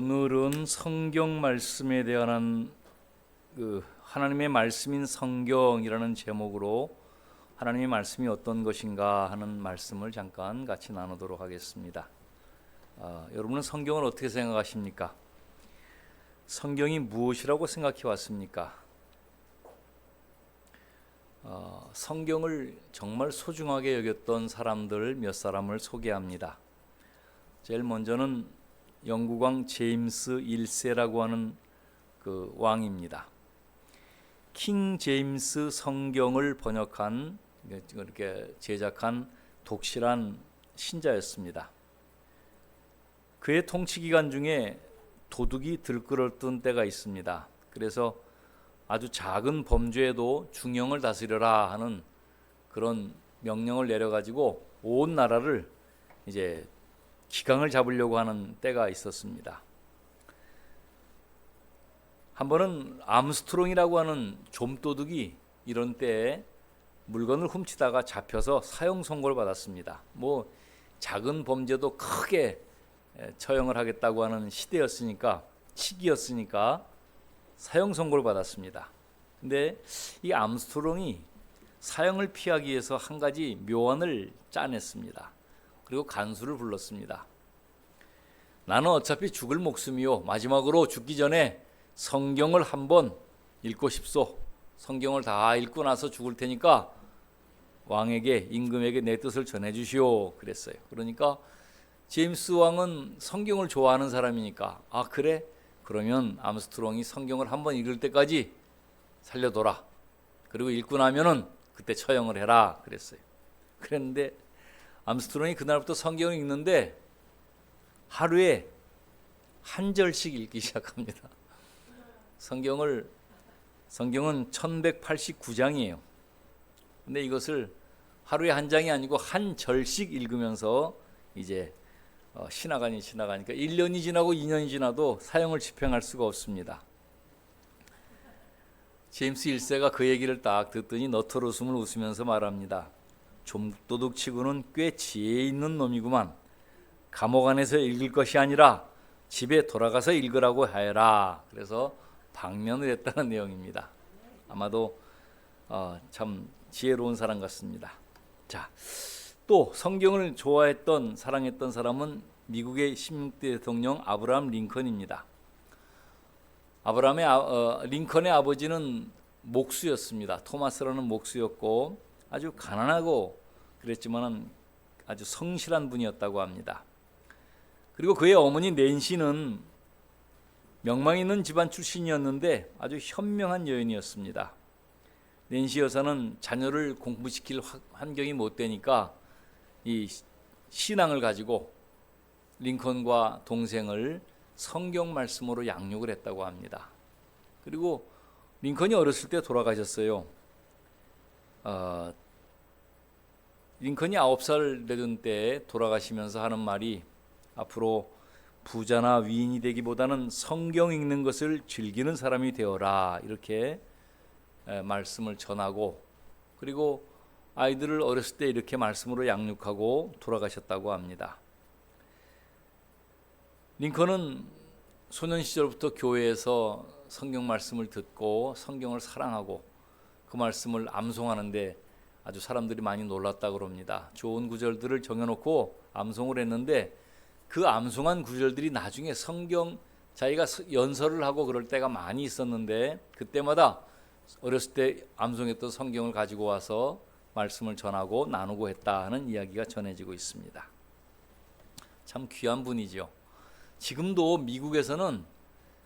오늘은 성경 말씀에 대한 하나님의 말씀인 성경이라는 제목으로 하나님의 말씀이 어떤 것인가 하는 말씀을 잠깐 같이 나누도록 하겠습니다. 여러분은 성경을 어떻게 생각하십니까? 성경이 무엇이라고 생각해 왔습니까? 성경을 정말 소중하게 여겼던 사람들 몇 사람을 소개합니다. 제일 먼저는 영국왕 제임스 1세라고 하는 그 왕입니다. 킹 제임스 성경을 번역한, 이렇게 제작한 독실한 신자였습니다. 그의 통치 기간 중에 도둑이 들끓었던 때가 있습니다. 그래서 아주 작은 범죄에도 중형을 다스려라 하는 그런 명령을 내려가지고 온 나라를 이제 기강을 잡으려고 하는 때가 있었습니다. 한 번은 암스트롱이라고 하는 좀도둑이 이런 때에 물건을 훔치다가 잡혀서 사형 선고를 받았습니다. 작은 범죄도 크게 처형을 하겠다고 하는 시기였으니까 사형 선고를 받았습니다. 근데 이 암스트롱이 사형을 피하기 위해서 한 가지 묘안을 짜냈습니다. 그리고 간수를 불렀습니다. 나는 어차피 죽을 목숨이요, 마지막으로 죽기 전에 성경을 한번 읽고 싶소. 성경을 다 읽고 나서 죽을 테니까 왕에게, 임금에게 내 뜻을 전해주시오 그랬어요. 그러니까 제임스 왕은 성경을 좋아하는 사람이니까, 그래? 그러면 암스트롱이 성경을 한번 읽을 때까지 살려둬라. 그리고 읽고 나면은 그때 처형을 해라 그랬어요. 그랬는데 암스트롱이 그날부터 성경을 읽는데 하루에 한 절씩 읽기 시작합니다. 성경은 1189장이에요. 근데 이것을 하루에 한 장이 아니고 한 절씩 읽으면서 이제 지나가니까 1년이 지나고 2년이 지나도 사형을 집행할 수가 없습니다. 제임스 1세가 그 얘기를 딱 듣더니 너털웃음을 웃으면서 말합니다. 좀도둑치고는 꽤 지혜 있는 놈이구만. 감옥 안에서 읽을 것이 아니라 집에 돌아가서 읽으라고 하여라. 그래서 방면을 했다는 내용입니다. 아마도 참 지혜로운 사람 같습니다. 자, 또 성경을 좋아했던, 사랑했던 사람은 미국의 16대 대통령 아브라함 링컨입니다. 링컨의 아버지는 목수였습니다. 토마스라는 목수였고 아주 가난하고 그랬지만 아주 성실한 분이었다고 합니다. 그리고 그의 어머니 낸시는 명망 있는 집안 출신이었는데 아주 현명한 여인이었습니다. 낸시 여사는 자녀를 공부시킬 환경이 못 되니까 이 신앙을 가지고 링컨과 동생을 성경 말씀으로 양육을 했다고 합니다. 그리고 링컨이 어렸을 때 돌아가셨어요. 링컨이 9살 되던 때 돌아가시면서 하는 말이 앞으로 부자나 위인이 되기보다는 성경 읽는 것을 즐기는 사람이 되어라, 이렇게 말씀을 전하고, 그리고 아이들을 어렸을 때 이렇게 말씀으로 양육하고 돌아가셨다고 합니다. 링컨은 소년 시절부터 교회에서 성경 말씀을 듣고 성경을 사랑하고 그 말씀을 암송하는데 아주 사람들이 많이 놀랐다고 합니다. 좋은 구절들을 정해놓고 암송을 했는데 그 암송한 구절들이 나중에 자기가 연설을 하고 그럴 때가 많이 있었는데 그때마다 어렸을 때 암송했던 성경을 가지고 와서 말씀을 전하고 나누고 했다는 이야기가 전해지고 있습니다. 참 귀한 분이죠. 지금도 미국에서는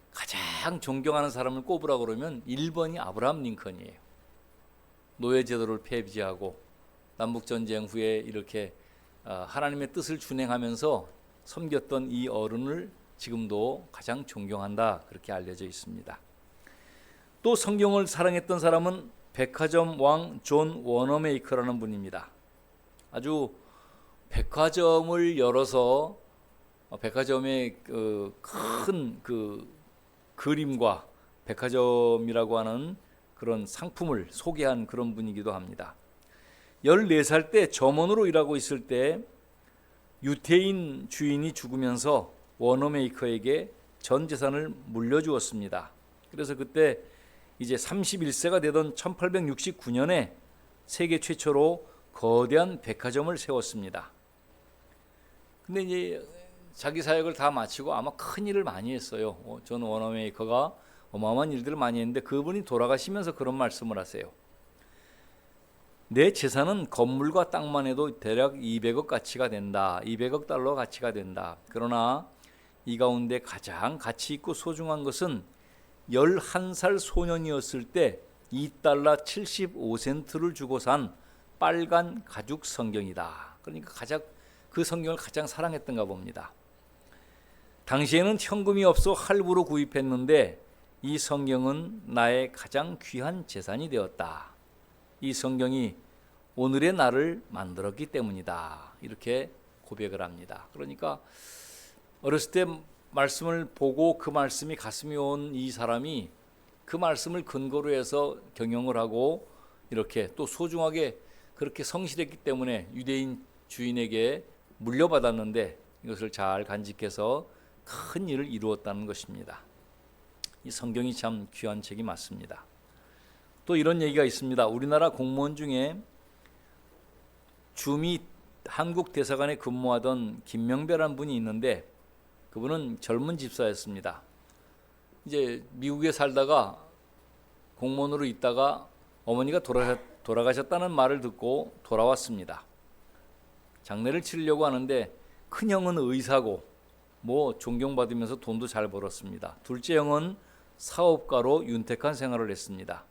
가장 존경하는 사람을 꼽으라고 그러면 1번이 아브라함 링컨이에요. 노예제도를 폐지하고 남북전쟁 후에 이렇게 하나님의 뜻을 준행하면서 섬겼던 이 어른을 지금도 가장 존경한다, 그렇게 알려져 있습니다. 또 성경을 사랑했던 사람은 백화점 왕 존 워너메이커라는 분입니다. 아주 백화점을 열어서 백화점의 큰 그림과 백화점이라고 하는 그런 상품을 소개한 그런 분이기도 합니다. 14살 때 점원으로 일하고 있을 때 유태인 주인이 죽으면서 워너메이커에게 전 재산을 물려주었습니다. 그래서 그때 이제 31세가 되던 1869년에 세계 최초로 거대한 백화점을 세웠습니다. 근데 이제 자기 사역을 다 마치고 아마 큰 일을 많이 했어요. 존 워너메이커가 어마어마한 일들을 많이 했는데 그분이 돌아가시면서 그런 말씀을 하세요. 내 재산은 건물과 땅만 해도 대략 200억 가치가 된다. 200억 달러 가치가 된다. 그러나 이 가운데 가장 가치 있고 소중한 것은 11살 소년이었을 때 2달러 75센트를 주고 산 빨간 가죽 성경이다. 그러니까 그 성경을 가장 사랑했던가 봅니다. 당시에는 현금이 없어 할부로 구입했는데 이 성경은 나의 가장 귀한 재산이 되었다. 이 성경이 오늘의 나를 만들었기 때문이다. 이렇게 고백을 합니다. 그러니까 어렸을 때 말씀을 보고 그 말씀이 가슴이 온 이 사람이 그 말씀을 근거로 해서 경영을 하고 이렇게 또 소중하게 그렇게 성실했기 때문에 유대인 주인에게 물려받았는데 이것을 잘 간직해서 큰 일을 이루었다는 것입니다. 이 성경이 참 귀한 책이 맞습니다. 또 이런 얘기가 있습니다. 우리나라 공무원 중에 주미 한국 대사관에 근무하던 김명배라는 분이 있는데 그분은 젊은 집사였습니다. 이제 미국에 살다가 공무원으로 있다가 어머니가 돌아가셨다는 말을 듣고 돌아왔습니다. 장례를 치르려고 하는데 큰형은 의사고 뭐 존경받으면서 돈도 잘 벌었습니다. 둘째 형은 사업가로 윤택한 생활을 했습니다.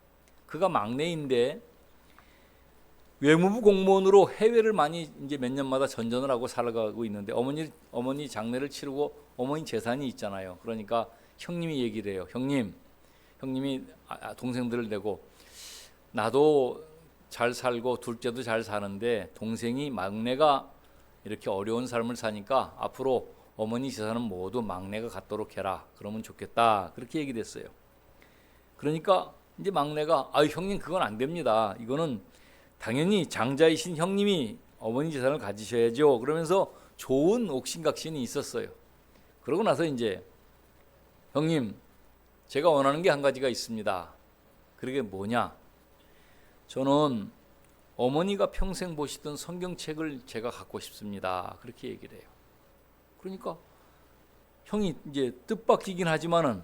그가 막내인데 외무부 공무원으로 해외를 많이 이제 몇 년마다 전전을 하고 살아가고 있는데 어머니 장례를 치르고 어머니 재산이 있잖아요. 그러니까 형님이 얘기를 해요. 형님이 동생들을 내고 나도 잘 살고 둘째도 잘 사는데 동생이 막내가 이렇게 어려운 삶을 사니까 앞으로 어머니 재산은 모두 막내가 갖도록 해라. 그러면 좋겠다. 그렇게 얘기를 했어요. 그러니까 이제 막내가 형님 그건 안 됩니다. 이거는 당연히 장자이신 형님이 어머니 재산을 가지셔야죠. 그러면서 좋은 옥신각신이 있었어요. 그러고 나서 이제 형님 제가 원하는 게 한 가지가 있습니다. 그게 뭐냐? 저는 어머니가 평생 보시던 성경책을 제가 갖고 싶습니다. 그렇게 얘기를 해요. 그러니까 형이 이제 뜻밖이긴 하지만은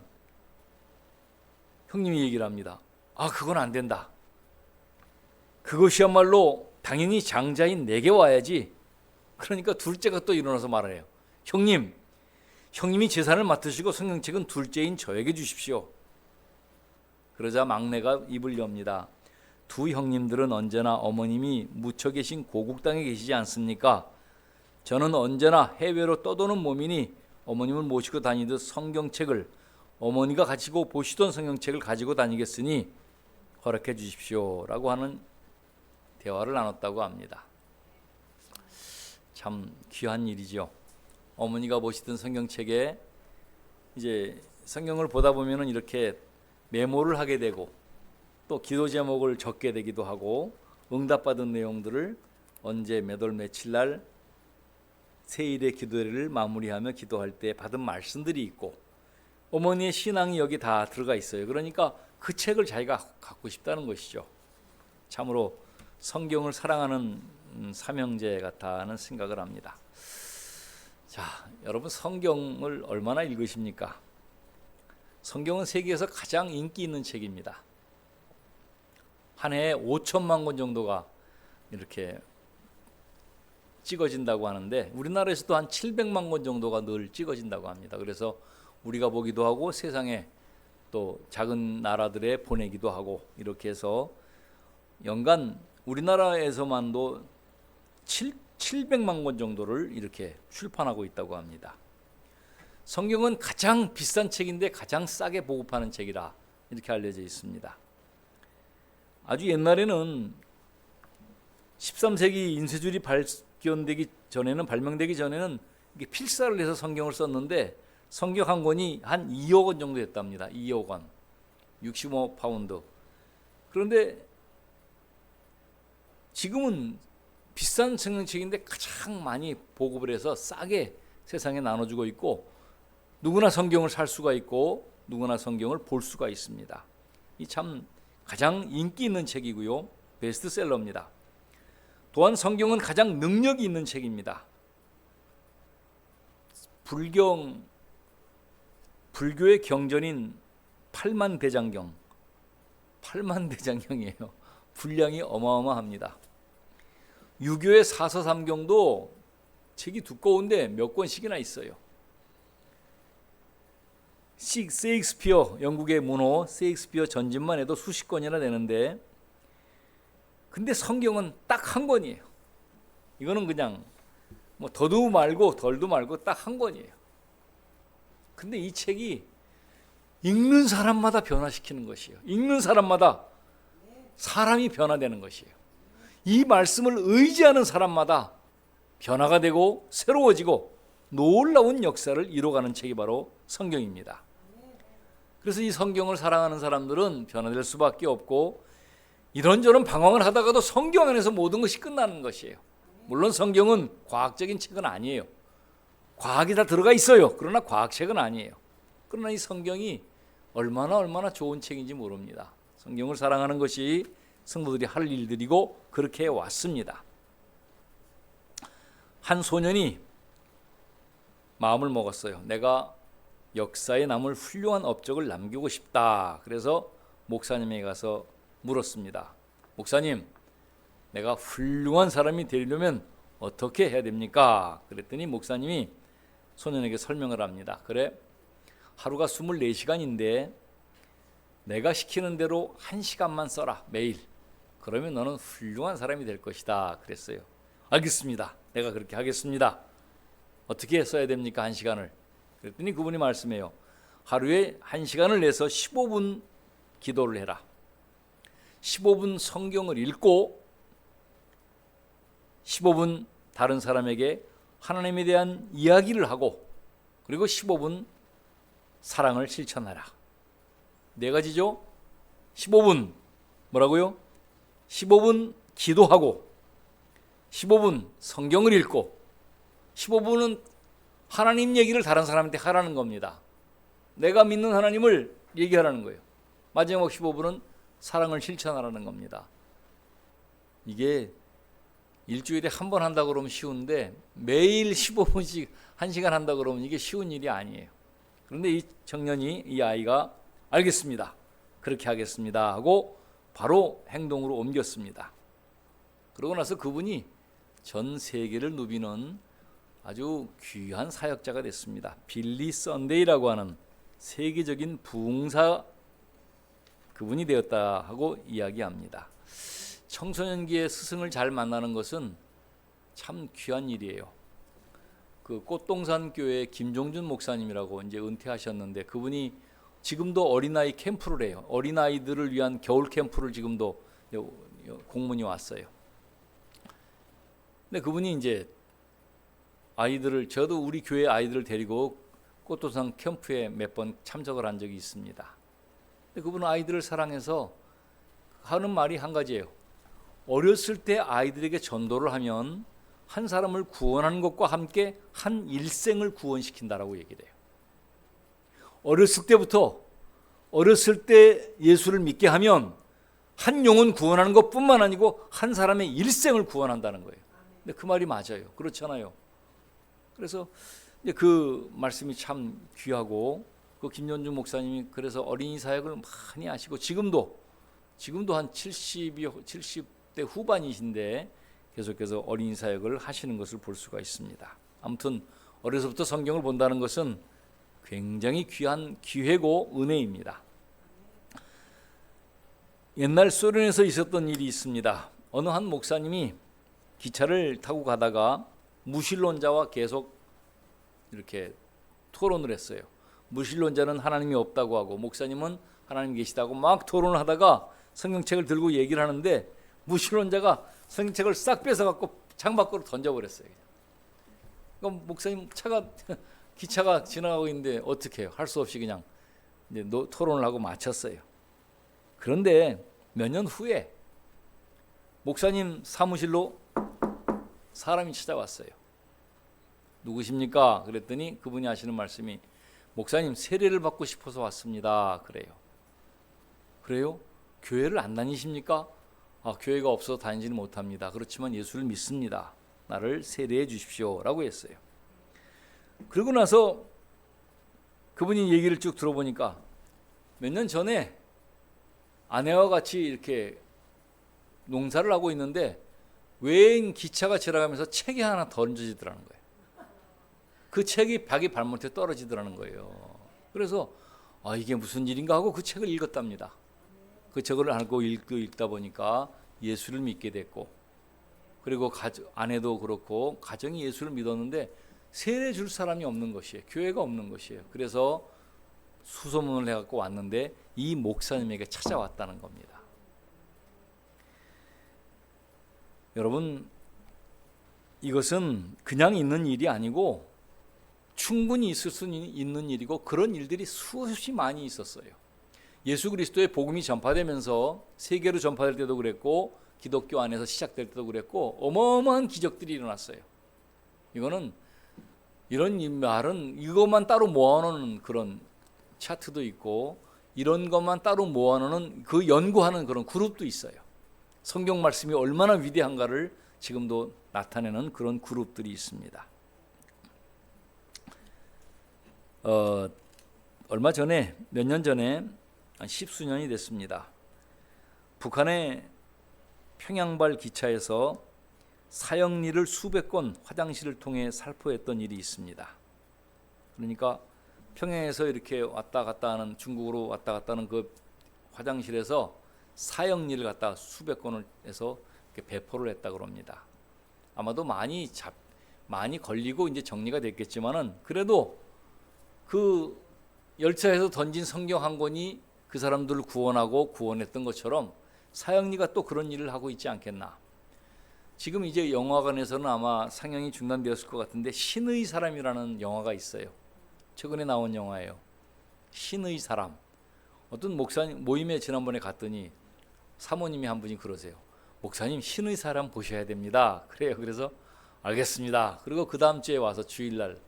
형님이 얘기를 합니다. 그건 안 된다. 그것이야말로 당연히 장자인 내게 와야지. 그러니까 둘째가 또 일어나서 말을 해요. 형님이 재산을 맡으시고 성경책은 둘째인 저에게 주십시오. 그러자 막내가 입을 엽니다. 두 형님들은 언제나 어머님이 묻혀 계신 고국 땅에 계시지 않습니까? 저는 언제나 해외로 떠도는 몸이니 어머님을 모시고 다니듯 성경책을 어머니가 가지고 보시던 성경책을 가지고 다니겠으니 허락해 주십시오. 라고 하는 대화를 나눴다고 합니다. 참 귀한 일이죠. 어머니가 보시던 성경책에 이제 성경을 보다 보면은 이렇게 메모를 하게 되고 또 기도 제목을 적게 되기도 하고 응답받은 내용들을 언제 몇 월 며칠 날 세일의 기도회를 마무리하며 기도할 때 받은 말씀들이 있고 어머니의 신앙이 여기 다 들어가 있어요. 그러니까 그 책을 자기가 갖고 싶다는 것이죠. 참으로 성경을 사랑하는 삼형제 같다는 생각을 합니다. 자, 여러분 성경을 얼마나 읽으십니까? 성경은 세계에서 가장 인기 있는 책입니다. 한 해에 5천만 권 정도가 이렇게 찍어진다고 하는데 우리나라에서도 한 700만 권 정도가 늘 찍어진다고 합니다. 그래서 우리가 보기도 하고 세상에 또 작은 나라들에 보내기도 하고 이렇게 해서 연간 우리나라에서만도 700만 권 정도를 이렇게 출판하고 있다고 합니다. 성경은 가장 비싼 책인데 가장 싸게 보급하는 책이라 이렇게 알려져 있습니다. 아주 옛날에는 13세기 인쇄줄이 발명되기 전에는 이게 필사를 해서 성경을 썼는데 성경 한 권이 한 2억 원 정도 됐답니다. 2억 원, 65파운드. 그런데 지금은 비싼 성경책인데 가장 많이 보급을 해서 싸게 세상에 나눠주고 있고 누구나 성경을 살 수가 있고 누구나 성경을 볼 수가 있습니다. 이 참 가장 인기 있는 책이고요. 베스트셀러입니다. 또한 성경은 가장 능력이 있는 책입니다. 불교의 경전인 8만 대장경, 8만 대장경이에요. 분량이 어마어마합니다. 유교의 사서삼경도 책이 두꺼운데 몇 권씩이나 있어요. 세익스피어, 영국의 문호 세익스피어 전집만 해도 수십 권이나 되는데, 근데 성경은 딱 한 권이에요. 이거는 그냥 뭐 더도 말고 덜도 말고 딱 한 권이에요. 근데 이 책이 읽는 사람마다 변화시키는 것이에요. 읽는 사람마다 사람이 변화되는 것이에요. 이 말씀을 의지하는 사람마다 변화가 되고 새로워지고 놀라운 역사를 이뤄가는 책이 바로 성경입니다. 그래서 이 성경을 사랑하는 사람들은 변화될 수밖에 없고, 이런저런 방황을 하다가도 성경 안에서 모든 것이 끝나는 것이에요. 물론 성경은 과학적인 책은 아니에요. 과학이 다 들어가 있어요. 그러나 과학책은 아니에요. 그러나 이 성경이 얼마나 좋은 책인지 모릅니다. 성경을 사랑하는 것이 성도들이 할 일들이고 그렇게 해왔습니다. 한 소년이 마음을 먹었어요. 내가 역사에 남을 훌륭한 업적을 남기고 싶다. 그래서 목사님에게 가서 물었습니다. 목사님, 내가 훌륭한 사람이 되려면 어떻게 해야 됩니까? 그랬더니 목사님이 소년에게 설명을 합니다. 그래, 하루가 24시간인데 내가 시키는 대로 1시간만 써라, 매일. 그러면 너는 훌륭한 사람이 될 것이다. 그랬어요. 알겠습니다. 내가 그렇게 하겠습니다. 어떻게 써야 됩니까? 1시간을. 그랬더니 그분이 말씀해요. 하루에 1시간을 내서 15분 기도를 해라. 15분 성경을 읽고 15분 다른 사람에게 하나님에 대한 이야기를 하고, 그리고 15분 사랑을 실천하라. 4가지죠. 15분 뭐라고요? 15분 기도하고 15분 성경을 읽고 15분은 하나님 얘기를 다른 사람한테 하라는 겁니다. 내가 믿는 하나님을 얘기하라는 거예요. 마지막 15분은 사랑을 실천하라는 겁니다. 이게 일주일에 한 번 한다고 그러면 쉬운데 매일 15분씩 1시간 한다고 그러면 이게 쉬운 일이 아니에요. 그런데 이 청년이, 이 아이가 알겠습니다. 그렇게 하겠습니다 하고 바로 행동으로 옮겼습니다. 그러고 나서 그분이 전 세계를 누비는 아주 귀한 사역자가 됐습니다. 빌리 썬데이라고 하는 세계적인 부흥사 그분이 되었다 하고 이야기합니다. 청소년기에 스승을 잘 만나는 것은 참 귀한 일이에요. 그 꽃동산 교회 김종준 목사님이라고 이제 은퇴하셨는데, 그분이 지금도 어린아이 캠프를 해요. 어린아이들을 위한 겨울 캠프를 지금도 공문이 왔어요. 근데 그분이 이제 아이들을, 저도 우리 교회 아이들을 데리고 꽃동산 캠프에 몇 번 참석을 한 적이 있습니다. 근데 그분은 아이들을 사랑해서 하는 말이 한 가지예요. 어렸을 때 아이들에게 전도를 하면 한 사람을 구원하는 것과 함께 한 일생을 구원시킨다라고 얘기를 해요. 어렸을 때 예수를 믿게 하면 한 영혼 구원하는 것뿐만 아니고 한 사람의 일생을 구원한다는 거예요. 근데 그 말이 맞아요. 그렇잖아요. 그래서 이제 그 말씀이 참 귀하고, 그 김연중 목사님이 그래서 어린이 사역을 많이 하시고 지금도 한 70대 후반이신데 계속해서 어린이 사역을 하시는 것을 볼 수가 있습니다. 아무튼 어려서부터 성경을 본다는 것은 굉장히 귀한 기회고 은혜입니다. 옛날 소련에서 있었던 일이 있습니다. 어느 한 목사님이 기차를 타고 가다가 무신론자와 계속 이렇게 토론을 했어요. 무신론자는 하나님이 없다고 하고 목사님은 하나님 계시다고 막 토론을 하다가 성경책을 들고 얘기를 하는데, 무신론자가 성경책을 싹 뺏어갖고 창밖으로 던져버렸어요. 그럼 목사님 기차가 지나가고 있는데 어떻게 해요? 할 수 없이 그냥 이제 토론을 하고 마쳤어요. 그런데 몇 년 후에 목사님 사무실로 사람이 찾아왔어요. 누구십니까? 그랬더니 그분이 하시는 말씀이, 목사님 세례를 받고 싶어서 왔습니다. 그래요? 교회를 안 다니십니까? 교회가 없어서 다니지는 못합니다. 그렇지만 예수를 믿습니다. 나를 세례해 주십시오 라고 했어요. 그러고 나서 그분이 얘기를 쭉 들어보니까 몇 년 전에 아내와 같이 이렇게 농사를 하고 있는데 외인 기차가 지나가면서 책이 하나 던져지더라는 거예요. 그 책이 자기 발못에 떨어지더라는 거예요. 그래서 이게 무슨 일인가 하고 그 책을 읽었답니다. 그 책을 알고 읽다 보니까 예수를 믿게 됐고, 그리고 아내도 그렇고 가정이 예수를 믿었는데 세례 줄 사람이 없는 것이에요. 교회가 없는 것이에요. 그래서 수소문을 해갖고 왔는데 이 목사님에게 찾아왔다는 겁니다. 여러분, 이것은 그냥 있는 일이 아니고 충분히 있을 수 있는 일이고 그런 일들이 수없이 많이 있었어요. 예수 그리스도의 복음이 전파되면서 세계로 전파될 때도 그랬고 기독교 안에서 시작될 때도 그랬고 어마어마한 기적들이 일어났어요. 이런 말은 이것만 따로 모아놓은 그런 차트도 있고 이런 것만 따로 모아놓은 그 연구하는 그런 그룹도 있어요. 성경 말씀이 얼마나 위대한가를 지금도 나타내는 그런 그룹들이 있습니다. 얼마 전에 몇 년 전에 한 십수년이 됐습니다. 북한의 평양발 기차에서 사형리를 수백 건 화장실을 통해 살포했던 일이 있습니다. 그러니까 평양에서 이렇게 왔다 갔다 하는 중국으로 왔다 갔다 하는 그 화장실에서 사형리를 갖다 수백 건을 해서 이렇게 배포를 했다 그럽니다. 아마도 많이 걸리고 이제 정리가 됐겠지만은 그래도 그 열차에서 던진 성경 한 권이 그 사람들을 구원하고 구원했던 것처럼 사형리가 또 그런 일을 하고 있지 않겠나. 지금 이제 영화관에서는 아마 상영이 중단되었을 것 같은데 신의 사람이라는 영화가 있어요. 최근에 나온 영화예요. 신의 사람. 어떤 목사님 모임에 지난번에 갔더니 사모님이 한 분이 그러세요. 목사님 신의 사람 보셔야 됩니다. 그래요. 그래서 알겠습니다. 그리고 그 다음 주에 와서 주일날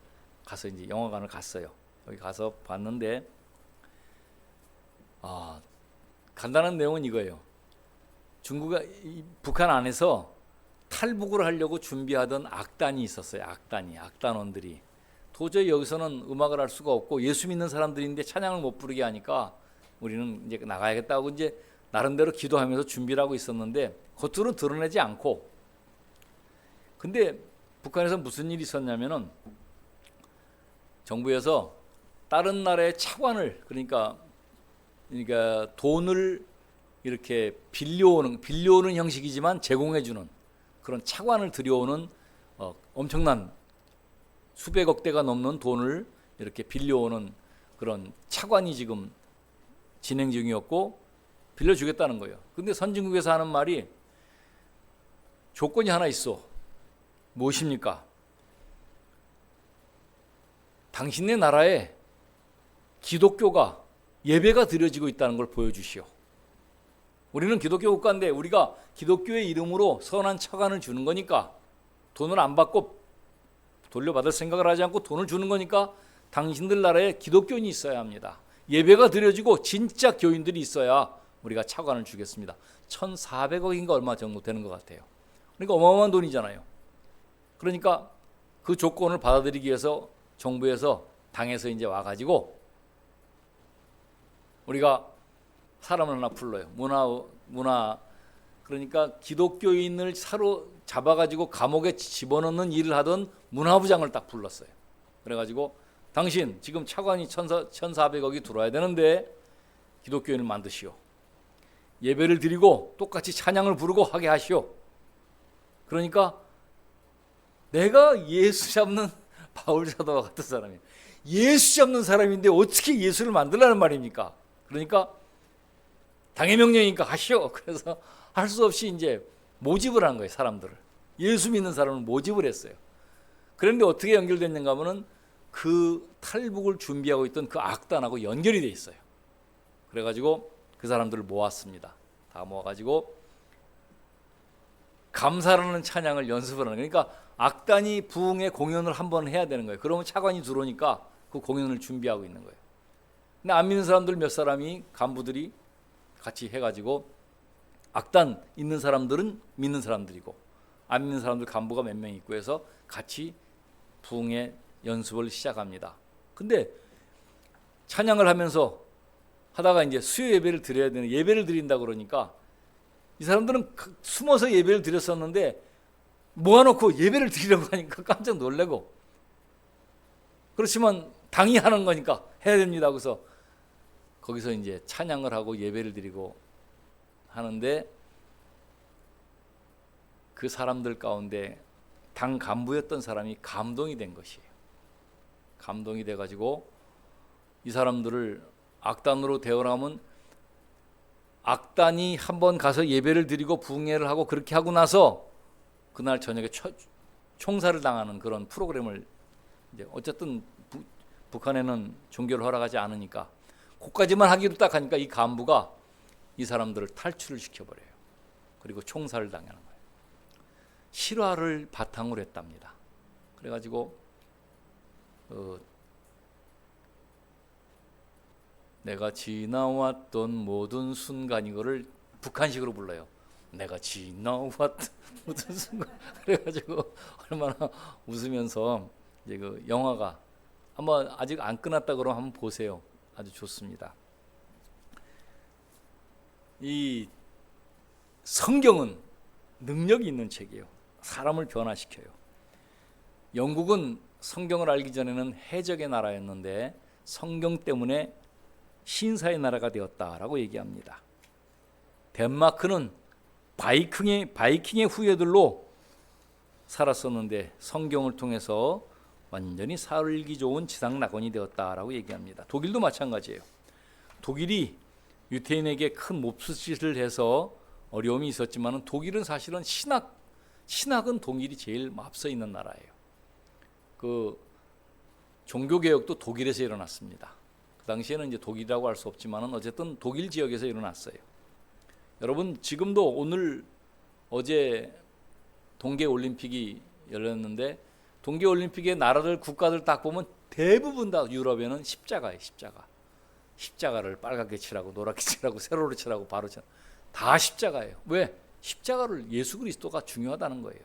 가서 이제 영화관을 갔어요. 여기 가서 봤는데 간단한 내용은 이거예요. 북한 안에서 탈북을 하려고 준비하던 악단이 있었어요. 악단원들이 도저히 여기서는 음악을 할 수가 없고 예수 믿는 사람들인데 찬양을 못 부르게 하니까 우리는 이제 나가야겠다고 이제 나름대로 기도하면서 준비를 하고 있었는데 겉으로 드러내지 않고, 근데 북한에서 무슨 일이 있었냐면은 정부에서 다른 나라의 차관을 그러니까 돈을 이렇게 빌려오는 형식이지만 제공해주는 그런 차관을 들여오는 엄청난 수백억 대가 넘는 돈을 이렇게 빌려오는 그런 차관이 지금 진행 중이었고 빌려주겠다는 거예요. 근데 선진국에서 하는 말이 조건이 하나 있어. 무엇입니까? 당신네 나라에 기독교가 예배가 드려지고 있다는 걸 보여주시오. 우리는 기독교 국가인데 우리가 기독교의 이름으로 선한 차관을 주는 거니까 돈을 안 받고 돌려받을 생각을 하지 않고 돈을 주는 거니까 당신들 나라에 기독교인이 있어야 합니다. 예배가 드려지고 진짜 교인들이 있어야 우리가 차관을 주겠습니다. 1,400억인가 얼마 정도 되는 것 같아요. 그러니까 어마어마한 돈이잖아요. 그러니까 그 조건을 받아들이기 위해서 정부에서 당에서 이제 와가지고 우리가 사람을 하나 불러요. 문화 그러니까 기독교인을 잡아가지고 감옥에 집어넣는 일을 하던 문화부장을 딱 불렀어요. 그래가지고 당신 지금 차관이 1,400억이 들어와야 되는데 기독교인을 만드시오. 예배를 드리고 똑같이 찬양을 부르고 하게 하시오. 그러니까 내가 예수 잡는 바울 사도와 같은 사람이에요. 예수 잡는 사람인데 어떻게 예수를 만들라는 말입니까? 그러니까 당의 명령이니까 하시오. 그래서 할 수 없이 이제 모집을 한 거예요. 사람들을. 예수 믿는 사람을 모집을 했어요. 그런데 어떻게 연결됐는가 하면은 그 탈북을 준비하고 있던 그 악단하고 연결이 돼 있어요. 그래가지고 그 사람들을 모았습니다. 다 모아가지고 감사라는 찬양을 연습을 하는 거예요. 그러니까 악단이 부흥의 공연을 한번 해야 되는 거예요. 그러면 차관이 들어오니까 그 공연을 준비하고 있는 거예요. 근데 안 믿는 사람들 몇 사람이 간부들이 같이 해가지고 악단 있는 사람들은 믿는 사람들이고 안 믿는 사람들 간부가 몇 명 있고 해서 같이 부흥의 연습을 시작합니다. 근데 찬양을 하면서 하다가 이제 수요 예배를 드려야 되는 예배를 드린다 그러니까 이 사람들은 숨어서 예배를 드렸었는데 모아놓고 예배를 드리려고 하니까 깜짝 놀래고 그렇지만 당이 하는 거니까 해야 됩니다. 그래서 거기서 이제 찬양을 하고 예배를 드리고 하는데 그 사람들 가운데 당 간부였던 사람이 감동이 된 것이에요. 감동이 돼가지고 이 사람들을 악단으로 대우하면 악단이 한번 가서 예배를 드리고 부흥회를 하고 그렇게 하고 나서 그날 저녁에 총살을 당하는 그런 프로그램을 이제 어쨌든 북한에는 종교를 허락하지 않으니까 그까지만 하기로 딱 하니까 이 간부가 이 사람들을 탈출을 시켜버려요. 그리고 총살을 당하는 거예요. 실화를 바탕으로 했답니다. 그래가지고 내가 지나왔던 모든 순간 이거를 북한식으로 불러요. 내가 지나왔던 모든 순간. 그래가지고 얼마나 웃으면서 이제 그 영화가 한번 아직 안 끝났다 그러면 한번 보세요. 아주 좋습니다. 이 성경은 능력이 있는 책이에요. 사람을 변화시켜요. 영국은 성경을 알기 전에는 해적의 나라였는데 성경 때문에 신사의 나라가 되었다라고 얘기합니다. 덴마크는 바이킹의 후예들로 살았었는데 성경을 통해서 완전히 살기 좋은 지상 낙원이 되었다라고 얘기합니다. 독일도 마찬가지예요. 독일이 유태인에게 큰 몹쓸 짓을 해서 어려움이 있었지만 독일은 사실은 신학은 독일이 제일 앞서 있는 나라예요. 그 종교개혁도 독일에서 일어났습니다. 그 당시에는 이제 독일이라고 할 수 없지만 어쨌든 독일 지역에서 일어났어요. 여러분 지금도 어제 동계올림픽이 열렸는데 동계올림픽의 나라들 국가들 딱 보면 대부분 다 유럽에는 십자가예요. 십자가를 빨갛게 칠하고 노랗게 칠하고 세로로 칠하고 바로 칠하고 다 십자가예요. 왜? 십자가를 예수 그리스도가 중요하다는 거예요.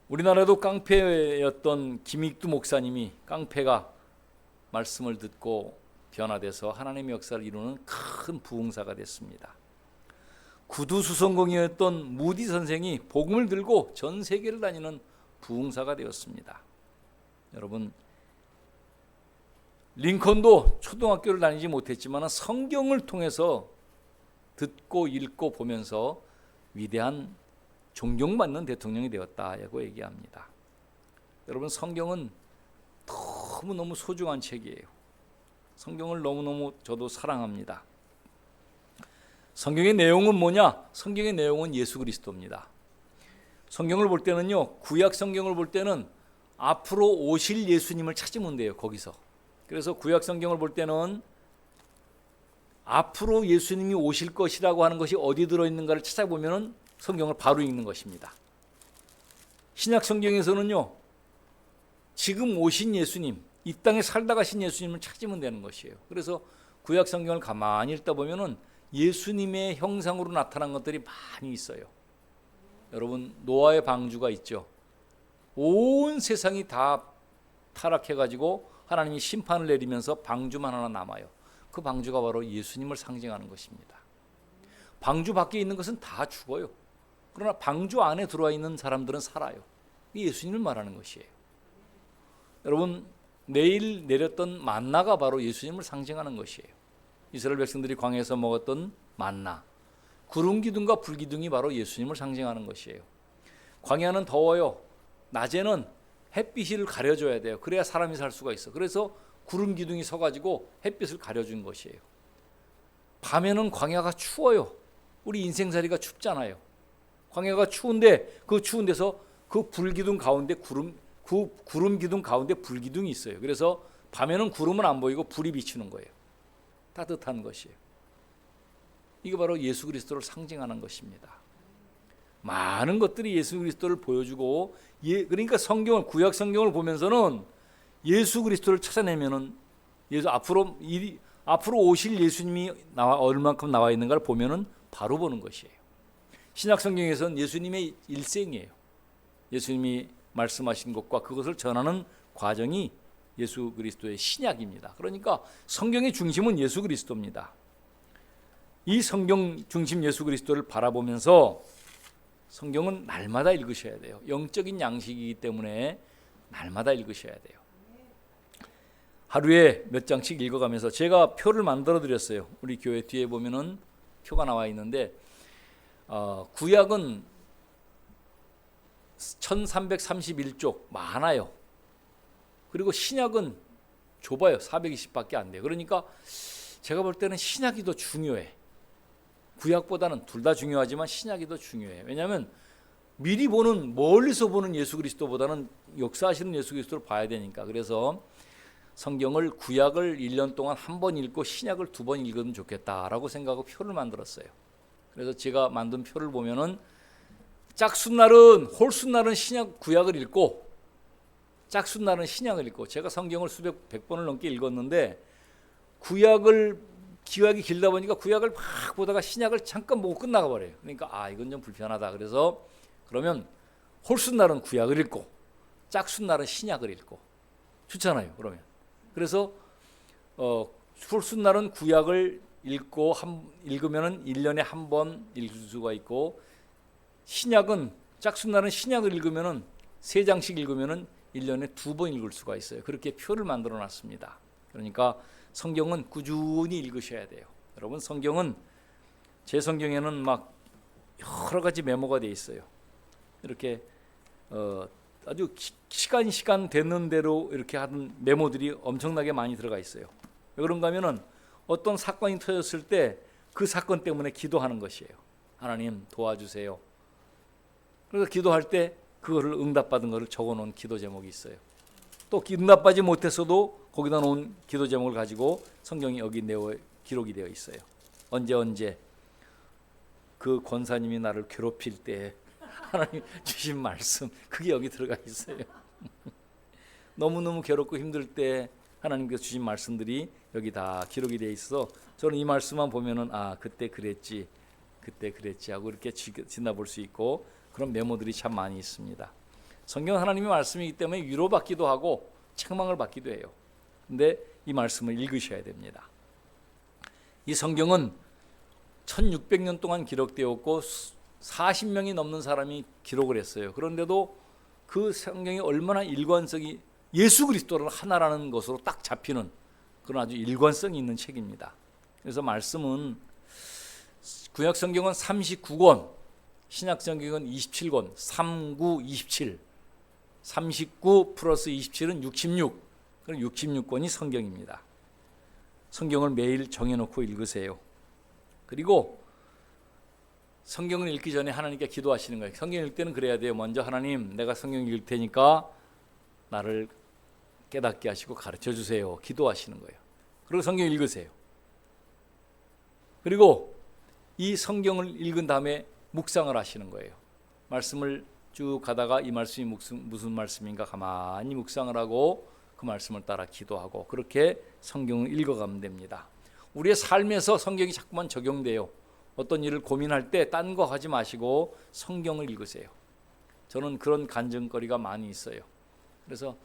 우리나라도 깡패였던 김익두 목사님이 깡패가 말씀을 듣고 변화돼서 하나님의 역사를 이루는 큰 부흥사가 됐습니다. 구두수성공이었던 무디 선생이 복음을 들고 전 세계를 다니는 부흥사가 되었습니다. 여러분 링컨도 초등학교를 다니지 못했지만 성경을 통해서 듣고 읽고 보면서 위대한 존경받는 대통령이 되었다고 얘기합니다. 여러분 성경은 너무너무 소중한 책이에요. 성경을 너무너무 저도 사랑합니다. 성경의 내용은 뭐냐? 성경의 내용은 예수 그리스도입니다. 성경을 볼 때는요, 구약 성경을 볼 때는 앞으로 오실 예수님을 찾으면 돼요. 거기서. 그래서 구약 성경을 볼 때는 앞으로 예수님이 오실 것이라고 하는 것이 어디 들어있는가를 찾아보면 성경을 바로 읽는 것입니다. 신약 성경에서는요, 지금 오신 예수님, 이 땅에 살다 가신 예수님을 찾으면 되는 것이에요. 그래서 구약 성경을 가만히 읽다 보면은 예수님의 형상으로 나타난 것들이 많이 있어요. 여러분 노아의 방주가 있죠. 온 세상이 다 타락해가지고 하나님이 심판을 내리면서 방주만 하나 남아요. 그 방주가 바로 예수님을 상징하는 것입니다. 방주 밖에 있는 것은 다 죽어요. 그러나 방주 안에 들어와 있는 사람들은 살아요. 예수님을 말하는 것이에요. 여러분 내일 내렸던 만나가 바로 예수님을 상징하는 것이에요. 이스라엘 백성들이 광야에서 먹었던 만나, 구름 기둥과 불 기둥이 바로 예수님을 상징하는 것이에요. 광야는 더워요. 낮에는 햇빛을 가려줘야 돼요. 그래야 사람이 살 수가 있어. 그래서 구름 기둥이 서가지고 햇빛을 가려준 것이에요. 밤에는 광야가 추워요. 우리 인생살이가 춥잖아요. 광야가 추운데 그 추운 데서 그 불기둥 가운데 구름 기둥 가운데 불 기둥이 있어요. 그래서 밤에는 구름은 안 보이고 불이 비추는 거예요. 따뜻한 것이에요. 이게 바로 예수 그리스도를 상징하는 것입니다. 많은 것들이 예수 그리스도를 보여주고 그러니까 구약 성경을 보면서는 예수 그리스도를 찾아내면은 앞으로 오실 예수님이 얼만큼 나와 있는가를 보면은 바로 보는 것이에요. 신약 성경에서는 예수님의 일생이에요. 예수님이 말씀하신 것과 그것을 전하는 과정이 예수 그리스도의 신약입니다. 그러니까 성경의 중심은 예수 그리스도입니다. 이 성경 중심 예수 그리스도를 바라보면서 성경은 날마다 읽으셔야 돼요. 영적인 양식이기 때문에 날마다 읽으셔야 돼요. 하루에 몇 장씩 읽어가면서 제가 표를 만들어 드렸어요. 우리 교회 뒤에 보면은 표가 나와 있는데 구약은 1331쪽 많아요. 그리고 신약은 좁아요. 420밖에 안 돼요. 그러니까 제가 볼 때는 신약이 더 중요해. 구약보다는 둘 다 중요하지만 신약이 더 중요해요. 왜냐하면 미리 보는, 멀리서 보는 예수 그리스도보다는 역사하시는 예수 그리스도를 봐야 되니까. 그래서 성경을 구약을 1년 동안 한 번 읽고 신약을 2번 읽으면 좋겠다라고 생각하고 표를 만들었어요. 그래서 제가 만든 표를 보면은 짝순날은, 홀순날은 구약을 읽고 짝순날은 신약을 읽고, 제가 성경을 수백, 100번을 넘게 읽었는데 구약이 길다 보니까 구약을 막 보다가 신약을 잠깐 보고 끝나가 버려요. 그러니까 이건 좀 불편하다. 그래서 그러면 홀순날은 구약을 읽고 짝순날은 신약을 읽고 좋잖아요. 그러면 그래서 홀순날은 구약을 읽으면은 1년에 한 번 읽을 수가 있고, 짝순날은 신약을 읽으면은 3장씩 읽으면은 1년에 2번 읽을 수가 있어요. 그렇게 표를 만들어 놨습니다. 그러니까 성경은 꾸준히 읽으셔야 돼요. 여러분, 성경은 제 성경에는 막 여러 가지 메모가 돼 있어요. 이렇게 아주 시간 되는 대로 이렇게 하는 메모들이 엄청나게 많이 들어가 있어요. 왜 그런가 하면은 어떤 사건이 터졌을 때 그 사건 때문에 기도하는 것이에요. 하나님 도와주세요. 그래서 기도할 때 그거를 응답받은 것을 적어놓은 기도 제목이 있어요. 또 응답받지 못했어도 거기다 놓은 기도 제목을 가지고 성경이 여기 기록이 되어 있어요. 언제 그 권사님이 나를 괴롭힐 때 하나님 주신 말씀, 그게 여기 들어가 있어요. 너무너무 괴롭고 힘들 때 하나님께서 주신 말씀들이 여기 다 기록이 되어 있어. 저는 이 말씀만 보면은 그때 그랬지 하고 이렇게 지나볼 수 있고, 그런 메모들이 참 많이 있습니다. 성경은 하나님의 말씀이기 때문에 위로받기도 하고 책망을 받기도 해요. 근데 이 말씀을 읽으셔야 됩니다. 이 성경은 1600년 동안 기록되었고 40명이 넘는 사람이 기록을 했어요. 그런데도 그 성경이 얼마나 일관성이, 예수 그리스도를 하나라는 것으로 딱 잡히는 그런 아주 일관성이 있는 책입니다. 그래서 말씀은 구약 성경은 39권, 신약 성경은 27권, 39, 27, 39 플러스 27은 66, 그럼 66권이 성경입니다. 성경을 매일 정해놓고 읽으세요. 그리고 성경을 읽기 전에 하나님께 기도하시는 거예요. 성경 읽을 때는 그래야 돼요. 먼저 하나님, 내가 성경 읽을 테니까 나를 깨닫게 하시고 가르쳐 주세요. 기도하시는 거예요. 그리고 성경 읽으세요. 그리고 이 성경을 읽은 다음에 묵상을 하시는 거예요. 말씀을 쭉 가다가 이 말씀이 무슨 말씀인가 가만히 묵상을 하고 그 말씀을 따라 기도하고, 그렇게 성경을 읽어가면 됩니다. 우리의 삶에서 성경이 자꾸만 적용돼요. 어떤 일을 고민할 때 딴 거 하지 마시고 성경을 읽으세요. 저는 그런 간증거리가 많이 있어요. 그래서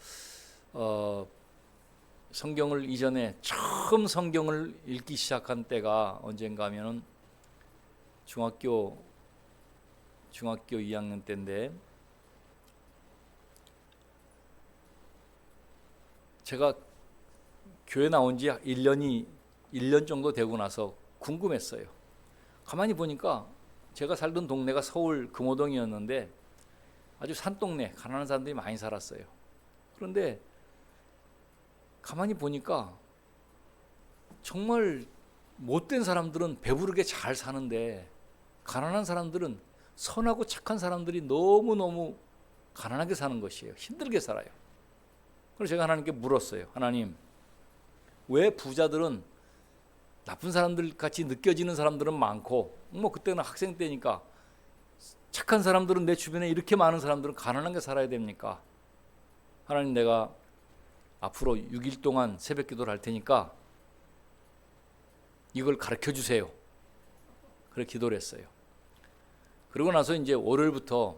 성경을 이전에 처음 성경을 읽기 시작한 때가 언젠가 하면은 중학교 2학년 때인데, 제가 교회 나온 지 1년 정도 되고 나서 궁금했어요. 가만히 보니까 제가 살던 동네가 서울 금호동이었는데 아주 산동네, 가난한 사람들이 많이 살았어요. 그런데 가만히 보니까 정말 못된 사람들은 배부르게 잘 사는데 가난한 사람들은, 선하고 착한 사람들이 너무너무 가난하게 사는 것이에요. 힘들게 살아요. 그래서 제가 하나님께 물었어요. 하나님, 왜 부자들은 나쁜 사람들 같이 느껴지는 사람들은 많고, 그때는 학생 때니까 착한 사람들은, 내 주변에 이렇게 많은 사람들은 가난하게 살아야 됩니까? 하나님, 내가 앞으로 6일 동안 새벽 기도를 할 테니까 이걸 가르쳐 주세요. 그렇게 기도를 했어요. 그러고 나서 이제 월요일부터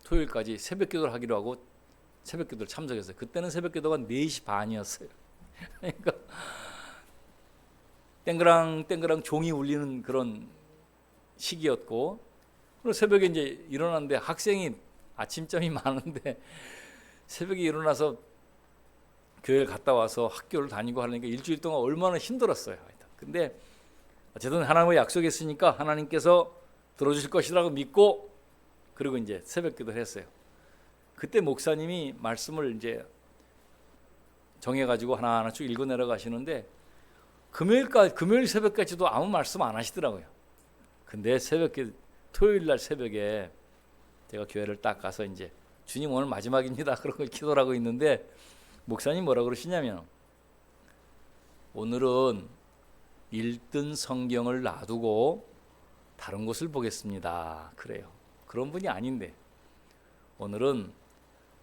토요일까지 새벽 기도를 하기로 하고 새벽 기도를 참석했어요. 그때는 새벽 기도가 4시 반이었어요. 그러니까 땡그랑 땡그랑 종이 울리는 그런 시기였고, 그리고 새벽에 이제 일어났는데 학생이 아침잠이 많은데 새벽에 일어나서 교회를 갔다 와서 학교를 다니고 하려니까 일주일 동안 얼마나 힘들었어요. 근데 어쨌든 하나님과 약속했으니까 하나님께서 들어주실 것이라고 믿고, 그리고 이제 새벽 기도를 했어요. 그때 목사님이 말씀을 이제 정해가지고 하나하나 쭉 읽어 내려가시는데 금요일 새벽까지도 아무 말씀 안 하시더라고요. 근데 토요일 날 새벽에 제가 교회를 딱 가서 이제 주님 오늘 마지막입니다. 그러고 기도를 하고 있는데 목사님 뭐라 그러시냐면, 오늘은 읽던 성경을 놔두고 다른 곳을 보겠습니다. 그래요. 그런 분이 아닌데 오늘은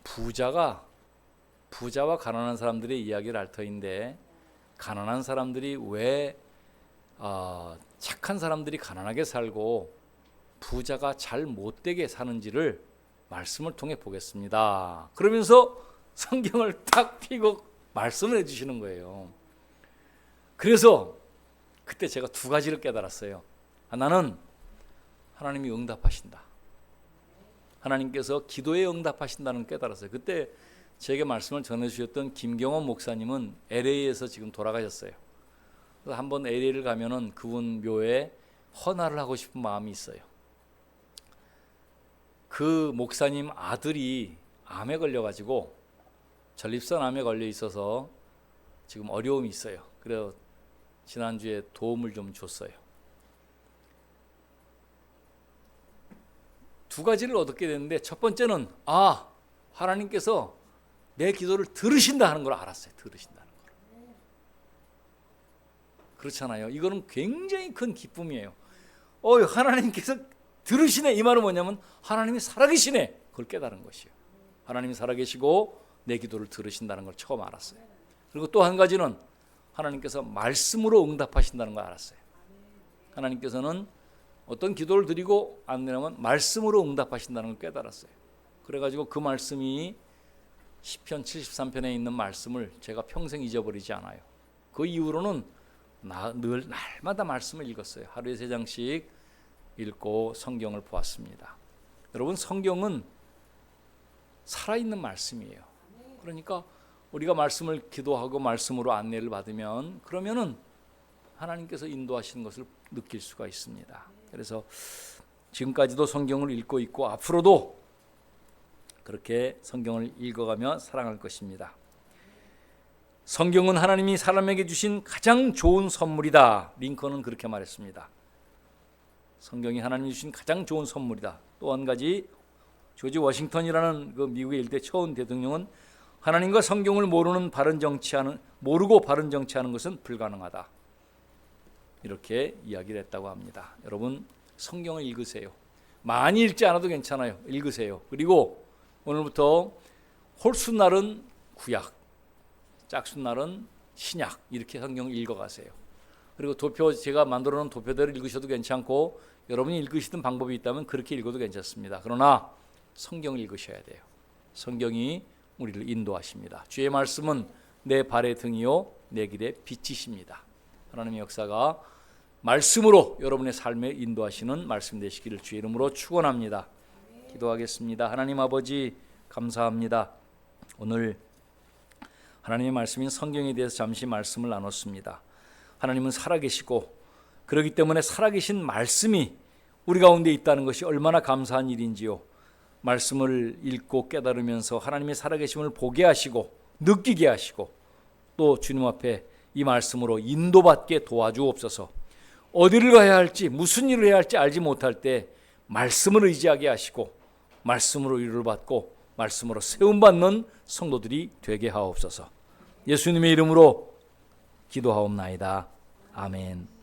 부자와 가난한 사람들의 이야기를 할 터인데, 가난한 사람들이 왜 착한 사람들이 가난하게 살고 부자가 잘 못되게 사는지를 말씀을 통해 보겠습니다. 그러면서 성경을 딱 펴고 말씀을 해주시는 거예요. 그래서 그때 제가 두 가지를 깨달았어요. 하나는 하나님이 응답하신다. 하나님께서 기도에 응답하신다는 걸 깨달았어요. 그때 제게 말씀을 전해주셨던 김경원 목사님은 LA에서 지금 돌아가셨어요. 그래서 한번 LA를 가면은 그분 묘에 헌화를 하고 싶은 마음이 있어요. 그 목사님 아들이 암에 걸려가지고 전립선 암에 걸려 있어서 지금 어려움이 있어요. 그래서 지난주에 도움을 좀 줬어요. 두 가지를 얻게 됐는데, 첫 번째는 하나님께서 내 기도를 들으신다 하는 걸 알았어요. 들으신다는 걸. 그렇잖아요. 이거는 굉장히 큰 기쁨이에요. 하나님께서 들으시네. 이 말은 뭐냐면 하나님이 살아계시네. 그걸 깨달은 것이에요. 하나님이 살아계시고 내 기도를 들으신다는 걸 처음 알았어요. 그리고 또 한 가지는 하나님께서 말씀으로 응답하신다는 걸 알았어요. 하나님께서는 어떤 기도를 드리고 안 되면 말씀으로 응답하신다는 걸 깨달았어요. 그래가지고 그 말씀이 시편 73편에 있는 말씀을 제가 평생 잊어버리지 않아요. 그 이후로는 늘 날마다 말씀을 읽었어요. 하루에 3장씩 읽고 성경을 보았습니다. 여러분, 성경은 살아있는 말씀이에요. 그러니까 우리가 말씀을 기도하고 말씀으로 안내를 받으면, 그러면은 하나님께서 인도하시는 것을 느낄 수가 있습니다. 그래서 지금까지도 성경을 읽고 있고 앞으로도 그렇게 성경을 읽어가며 살아갈 것입니다. 성경은 하나님이 사람에게 주신 가장 좋은 선물이다. 링컨은 그렇게 말했습니다. 성경이 하나님이 주신 가장 좋은 선물이다. 또 한 가지, 조지 워싱턴이라는 그 미국의 일대 처음 대통령은 하나님과 성경을 모르고 바른 정치하는 것은 불가능하다. 이렇게 이야기를 했다고 합니다. 여러분, 성경을 읽으세요. 많이 읽지 않아도 괜찮아요. 읽으세요. 그리고 오늘부터 홀수날은 구약, 짝수날은 신약, 이렇게 성경을 읽어가세요. 그리고 제가 만들어 놓은 도표대로 읽으셔도 괜찮고, 여러분이 읽으시던 방법이 있다면 그렇게 읽어도 괜찮습니다. 그러나 성경을 읽으셔야 돼요. 성경이 우리를 인도하십니다. 주의 말씀은 내 발의 등이요 내 길의 빛이십니다. 하나님의 역사가 말씀으로 여러분의 삶에 인도하시는 말씀 되시기를 주의 이름으로 축원합니다. 기도하겠습니다. 하나님 아버지, 감사합니다. 오늘 하나님의 말씀인 성경에 대해서 잠시 말씀을 나눴습니다. 하나님은 살아계시고, 그렇기 때문에 살아계신 말씀이 우리 가운데 있다는 것이 얼마나 감사한 일인지요. 말씀을 읽고 깨달으면서 하나님의 살아계심을 보게 하시고 느끼게 하시고, 또 주님 앞에 이 말씀으로 인도받게 도와주옵소서. 어디를 가야 할지, 무슨 일을 해야 할지 알지 못할 때 말씀을 의지하게 하시고, 말씀으로 위로를 받고 말씀으로 세움받는 성도들이 되게 하옵소서. 예수님의 이름으로 기도하옵나이다. 아멘.